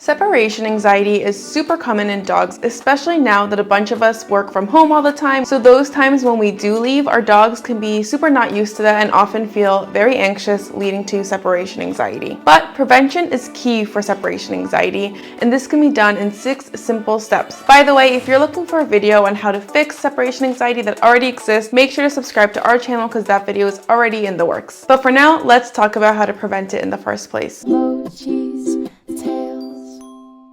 Separation anxiety is super common in dogs, especially now that a bunch of us work from home all the time. So those times when we do leave, our dogs can be super not used to that and often feel very anxious, leading to separation anxiety. But prevention is key for separation anxiety, and this can be done in 6 simple steps. By the way, if you're looking for a video on how to fix separation anxiety that already exists, make sure to subscribe to our channel because that video is already in the works. But for now, let's talk about how to prevent it in the first place. Mochi's tails.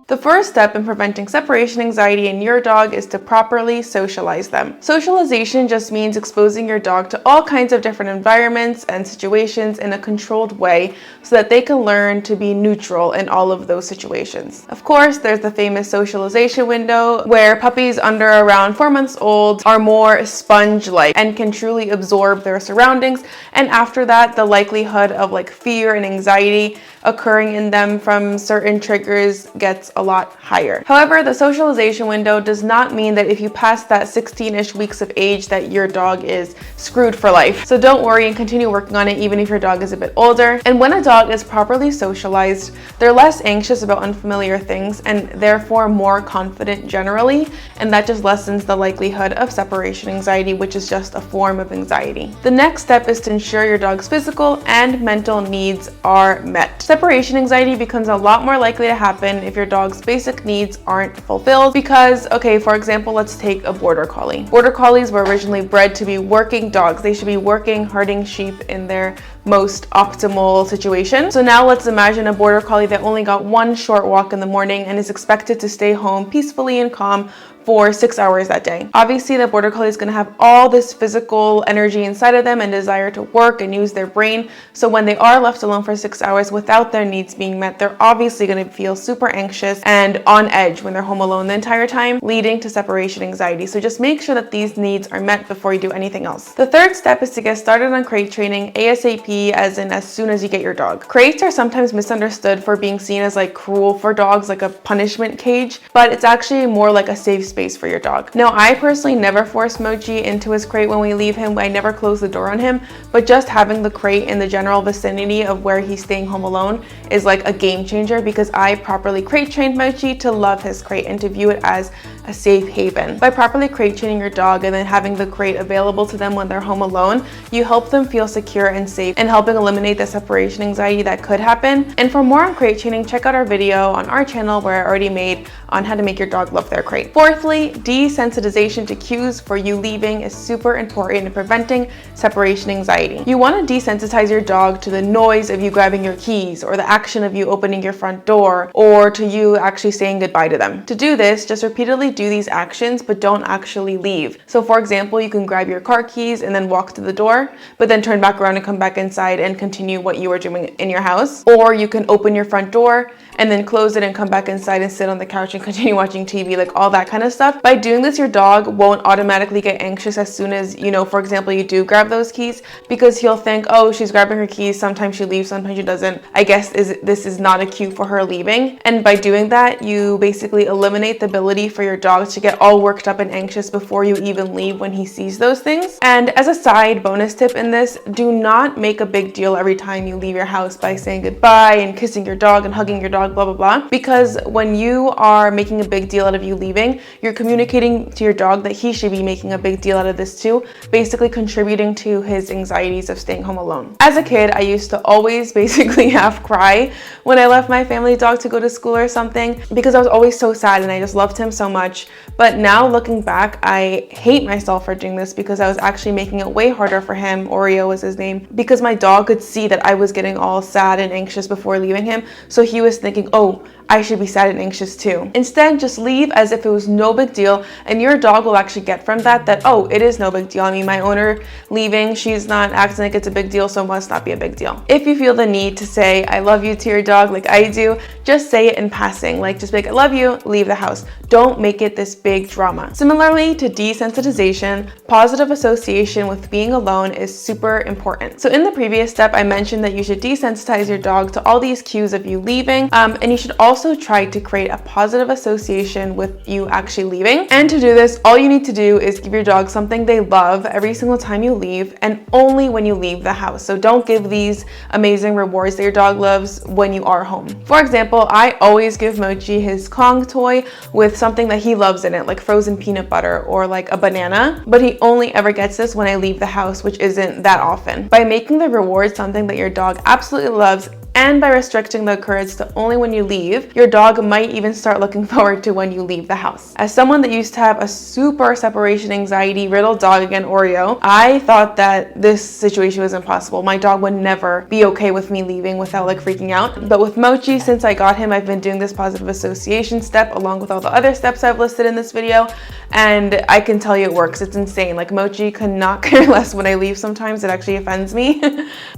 The first step in preventing separation anxiety in your dog is to properly socialize them. Socialization just means exposing your dog to all kinds of different environments and situations in a controlled way so that they can learn to be neutral in all of those situations. Of course, there's the famous socialization window where puppies under around 4 months old are more sponge-like and can truly absorb their surroundings, and after that, the likelihood of fear and anxiety occurring in them from certain triggers gets a lot higher. However, the socialization window does not mean that if you pass that 16-ish weeks of age that your dog is screwed for life. So don't worry and continue working on it even if your dog is a bit older. And when a dog is properly socialized, they're less anxious about unfamiliar things and therefore more confident generally, and that just lessens the likelihood of separation anxiety, which is just a form of anxiety. The next step is to ensure your dog's physical and mental needs are met. Separation anxiety becomes a lot more likely to happen if your dog's basic needs aren't fulfilled because, okay, for example, let's take a Border Collie. Border Collies were originally bred to be working dogs. They should be working, herding sheep in their most optimal situation. So now let's imagine a Border Collie that only got one short walk in the morning and is expected to stay home peacefully and calm for 6 hours that day. Obviously, the Border Collie is going to have all this physical energy inside of them and desire to work and use their brain. So when they are left alone for 6 hours without their needs being met, they're obviously going to feel super anxious and on edge when they're home alone the entire time, leading to separation anxiety. So just make sure that these needs are met before you do anything else. The third step is to get started on crate training ASAP, as in as soon as you get your dog. Crates are sometimes misunderstood for being seen as cruel for dogs, like a punishment cage, but it's actually more like a safe space for your dog. Now, I personally never force Mochi into his crate when we leave him. I never close the door on him, but just having the crate in the general vicinity of where he's staying home alone is like a game changer because I properly crate trained Mochi to love his crate and to view it as a safe haven. By properly crate training your dog and then having the crate available to them when they're home alone, you help them feel secure and safe and helping eliminate the separation anxiety that could happen. And for more on crate training, check out our video on our channel where I already made on how to make your dog love their crate. Fourthly, desensitization to cues for you leaving is super important in preventing separation anxiety. You want to desensitize your dog to the noise of you grabbing your keys or the action of you opening your front door or to you actually saying goodbye to them. To do this, just repeatedly do these actions but don't actually leave. So for example, you can grab your car keys and then walk to the door, but then turn back around and come back inside and continue what you were doing in your house. Or you can open your front door and then close it and come back inside and sit on the couch and continue watching TV, all that kind of stuff. By doing this, your dog won't automatically get anxious as soon as, for example, you do grab those keys, because he'll think, oh, she's grabbing her keys, sometimes she leaves, sometimes she doesn't. I guess this is not a cue for her leaving. And by doing that, you basically eliminate the ability for your dog to get all worked up and anxious before you even leave when he sees those things. And as a side bonus tip in this, do not make a big deal every time you leave your house by saying goodbye and kissing your dog and hugging your dog, blah, blah, blah. Because when you are making a big deal out of you leaving, you're communicating to your dog that he should be making a big deal out of this too, basically contributing to his anxieties of staying home alone. As a kid, I used to always basically half cry when I left my family dog to go to school or something because I was always so sad and I just loved him so much. But now looking back, I hate myself for doing this because I was actually making it way harder for him. Oreo was his name, because my dog could see that I was getting all sad and anxious before leaving him. So he was thinking, oh, I should be sad and anxious too. Instead, just leave as if it was no big deal, and your dog will actually get from that, oh, it is no big deal. I mean, my owner leaving, she's not acting like it's a big deal, so it must not be a big deal. If you feel the need to say I love you to your dog like I do, just say it in passing, just be like, I love you, leave the house. Don't make it this big drama. Similarly to desensitization, positive association with being alone is super important. So in the previous step, I mentioned that you should desensitize your dog to all these cues of you leaving, and you should also try to create a positive association with you actually leaving. And to do this, all you need to do is give your dog something they love every single time you leave, and only when you leave the house. So don't give these amazing rewards that your dog loves when you are home. For example, I always give Mochi his Kong toy with something that he loves in it, like frozen peanut butter or like a banana, but he only ever gets this when I leave the house, which isn't that often. By making the reward something that your dog absolutely loves, and by restricting the occurrence to only when you leave, your dog might even start looking forward to when you leave the house. As someone that used to have a super separation anxiety riddled dog, again Oreo, I thought that this situation was impossible. My dog would never be okay with me leaving without like freaking out. But with Mochi, since I got him, I've been doing this positive association step along with all the other steps I've listed in this video, and I can tell you it works. It's insane. Like Mochi cannot care less when I leave. Sometimes it actually offends me.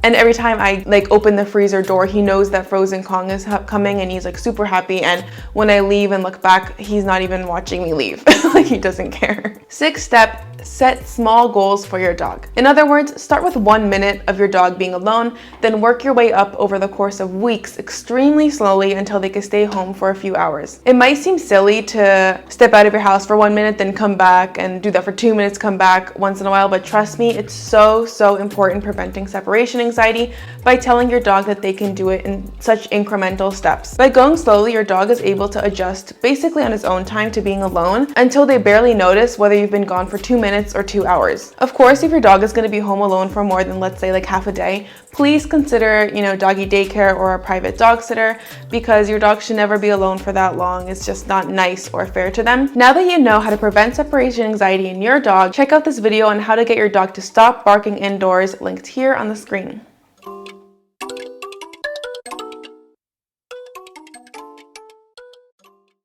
And every time I like open the freezer door, he knows that frozen Kong is coming, and he's like super happy. And when I leave and look back, he's not even watching me leave. Like he doesn't care. Sixth step, set small goals for your dog. In other words, start with 1 minute of your dog being alone, then work your way up over the course of weeks extremely slowly until they can stay home for a few hours. It might seem silly to step out of your house for 1 minute, then come back and do that for 2 minutes, come back once in a while, but trust me, it's so important preventing separation anxiety by telling your dog that they can do it in such incremental steps. By going slowly, your dog is able to adjust basically on his own time to being alone until they barely notice whether you've been gone for 2 minutes or 2 hours. Of course, if your dog is going to be home alone for more than, let's say, like half a day, please consider, doggy daycare or a private dog sitter, because your dog should never be alone for that long. It's just not nice or fair to them. Now that you know how to prevent separation anxiety in your dog, check out this video on how to get your dog to stop barking indoors, linked here on the screen.